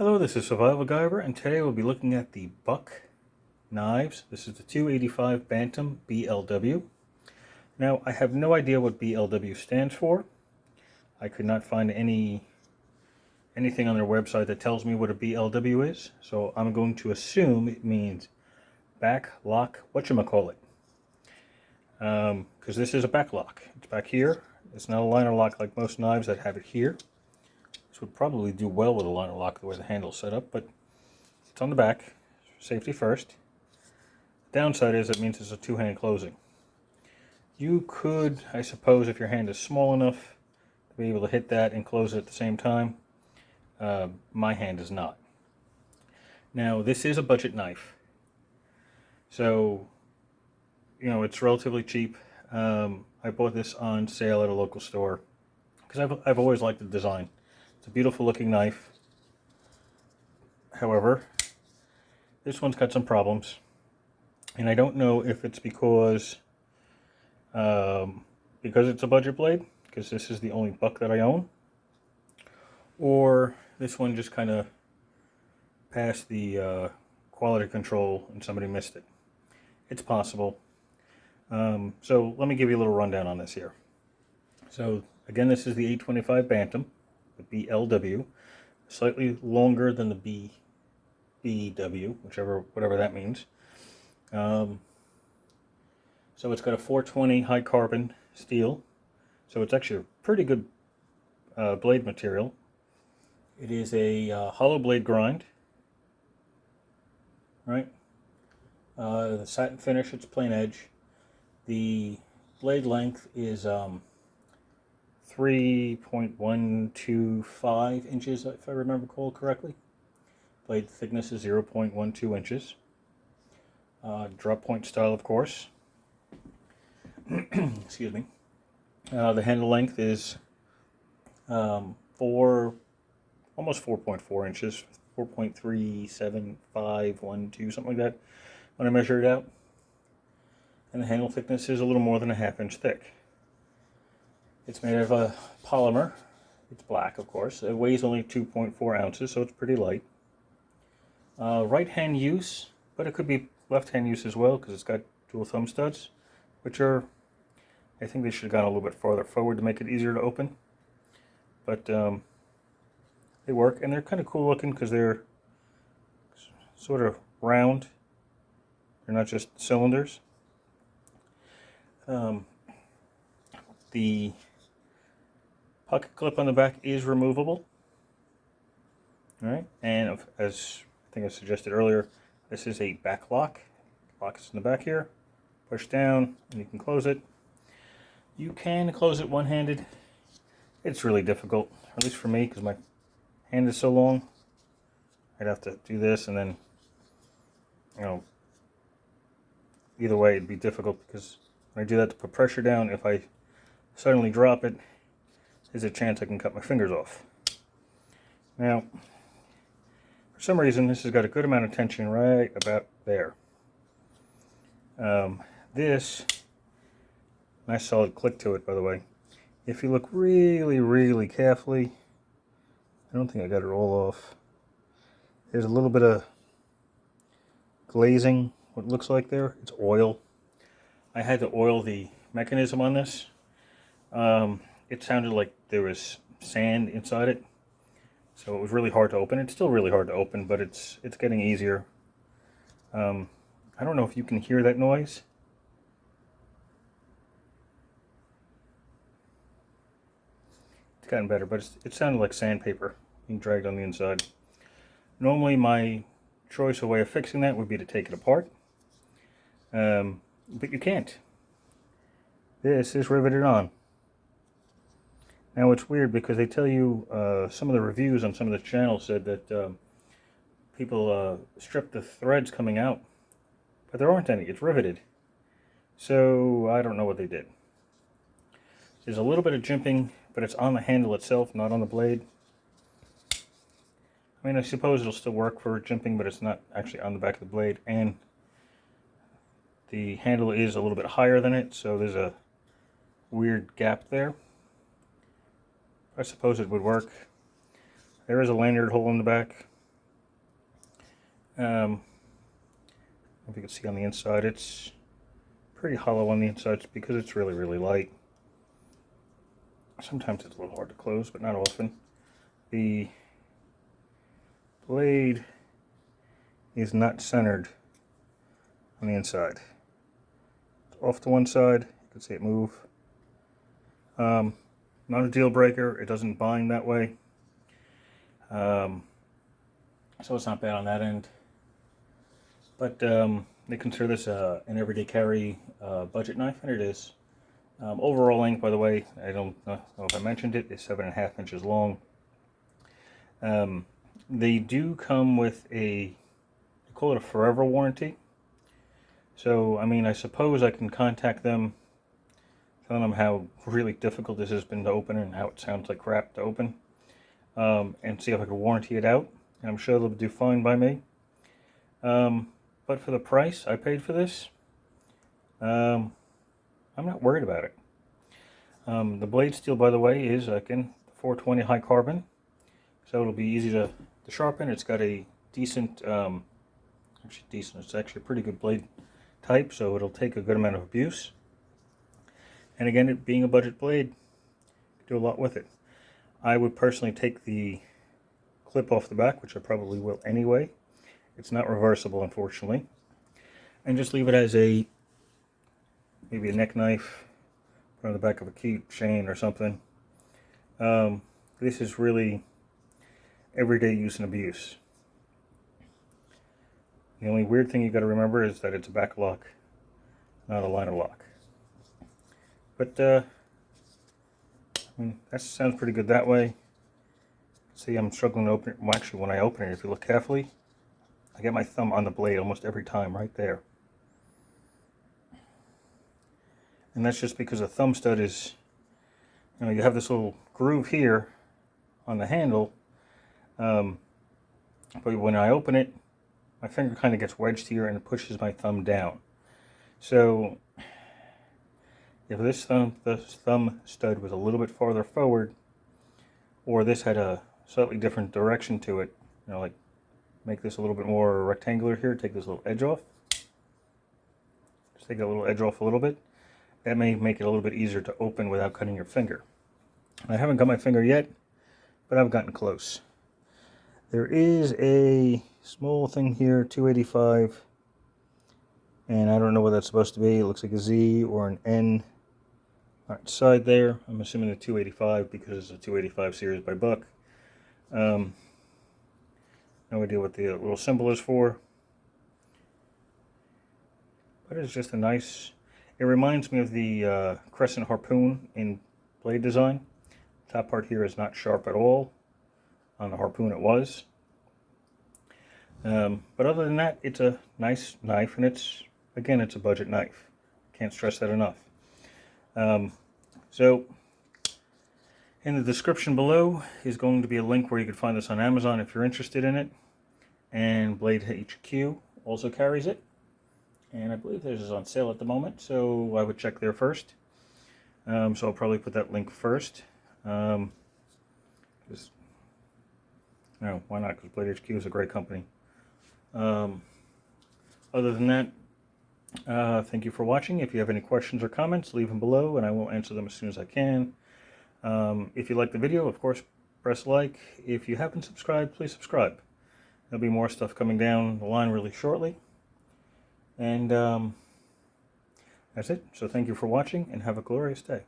Hello, this is Survival-gyver, and today we'll be looking at the Buck knives. This is the 285 Bantam BLW. Now, I have no idea what BLW stands for. I could not find anything on their website that tells me what a BLW is, so I'm going to assume it means back lock whatchamacallit. Because this is a back lock. It's back here. It's not a liner lock like most knives that have it here. This would probably do well with a liner lock the way the handle's set up, but it's on the back. Safety first. The downside is it means it's a two-hand closing. You could, I suppose, if your hand is small enough to be able to hit that and close it at the same time. My hand is not. Now, this is a budget knife. So, you know, it's relatively cheap. I bought this on sale at a local store because I've always liked the design. It's a beautiful looking knife. However, this one's got some problems. And I don't know if it's because it's a budget blade, because this is the only Buck that I own, or this one just kind of passed the quality control and somebody missed it. It's possible. So let me give you a little rundown on this here. So again, this is the 825 Bantam, the BLW, slightly longer than the BW, whatever that means. So it's got a 420 high carbon steel, so it's actually a pretty good blade material. It is a hollow blade grind, right? The satin finish, it's plain edge. The blade length is 3.125 inches, if I remember correctly. Blade thickness is 0.12 inches. Drop point style, of course. Excuse me. The handle length is almost 4.4 inches, 4.37512, something like that, when I measure it out. And the handle thickness is a little more than a half-inch thick. It's made of a polymer. It's black, of course. It weighs only 2.4 ounces, so it's pretty light. Right-hand use, but it could be left-hand use as well, because it's got dual thumb studs, which are, I think they should have gone a little bit farther forward to make it easier to open. But they work, and they're kind of cool looking because they're sort of round. They're not just cylinders. The pocket clip on the back is removable. All right, and as I think I suggested earlier, this is a back lock. Lock is in the back here. Push down, and you can close it. You can close it one-handed. It's really difficult, at least for me, because my hand is so long. I'd have to do this, and then, you know, either way, it'd be difficult because when I do that to put pressure down, if I suddenly drop it, there's a chance I can cut my fingers off. Now, for some reason, this has got a good amount of tension right about there. This, nice solid click to it, by the way. If you look really, really carefully, I don't think I got it all off. There's a little bit of glazing, what it looks like there. It's oil. I had to oil the mechanism on this. It sounded like there was sand inside it, so it was really hard to open. It's still really hard to open, but it's getting easier. I don't know if you can hear that noise. It's gotten better, but it sounded like sandpaper being dragged on the inside. Normally my choice or way of fixing that would be to take it apart, but you can't. This is riveted on. Now it's weird because they tell you, some of the reviews on some of the channels said that people strip the threads coming out, but there aren't any. It's riveted. So I don't know what they did. There's a little bit of jimping, but it's on the handle itself, not on the blade. I mean, I suppose it'll still work for jimping, but it's not actually on the back of the blade, and the handle is a little bit higher than it, so there's a weird gap there. I suppose it would work. There is a lanyard hole in the back. If you can see on the inside, it's pretty hollow on the inside because it's really, really light. Sometimes it's a little hard to close, but not often. The blade is not centered on the inside. It's off to one side. You can see it move. Not a deal breaker. It doesn't bind that way. So it's not bad on that end. But they consider this an everyday carry budget knife, and it is. Overall length, by the way, I don't know if I mentioned it, is 7.5 inches long. They do come with they call it a forever warranty. So, I mean, I suppose I can contact them, telling them how really difficult this has been to open and how it sounds like crap to open, and see if I can warranty it out. And I'm sure they'll do fine by me. But for the price I paid for this, I'm not worried about it. The blade steel, by the way, is again 420 high carbon, so it'll be easy to sharpen. It's got a decent, it's actually a pretty good blade type, so it'll take a good amount of abuse. And again, it being a budget blade, do a lot with it. I would personally take the clip off the back, which I probably will anyway. It's not reversible, unfortunately, and just leave it as maybe a neck knife, put on the back of a keychain or something. This is really everyday use and abuse. The only weird thing you got to remember is that it's a back lock, not a liner lock. But I mean, that sounds pretty good that way. See, I'm struggling to open it. Well, actually, when I open it, if you look carefully, I get my thumb on the blade almost every time, right there. And that's just because the thumb stud is, you have this little groove here on the handle, but when I open it, my finger kind of gets wedged here and it pushes my thumb down. So if this thumb stud was a little bit farther forward, or this had a slightly different direction to it, like make this a little bit more rectangular here, take this little edge off, just take that little edge off a little bit, that may make it a little bit easier to open without cutting your finger. I haven't cut my finger yet, but I've gotten close. There is a small thing here, 285, and I don't know what that's supposed to be. It looks like a Z or an N on its side there. I'm assuming a 285 because it's a 285 series by Buck. No idea what the little symbol is for, but it's just a nice, it reminds me of the Crescent Harpoon in blade design. The top part here is not sharp at all. On the Harpoon it was. But other than that, it's a nice knife, and it's a budget knife. Can't stress that enough. So in the description below is going to be a link where you can find this on Amazon if you're interested in it. And Blade HQ also carries it. And I believe this is on sale at the moment, so I would check there first. So I'll probably put that link first. No, why not? Because Blade HQ is a great company. Other than that, thank you for watching. If you have any questions or comments, leave them below and I will answer them as soon as I can. If you like the video, of course, press like. If you haven't subscribed, please subscribe. There'll be more stuff coming down the line really shortly. And that's it. So thank you for watching and have a glorious day.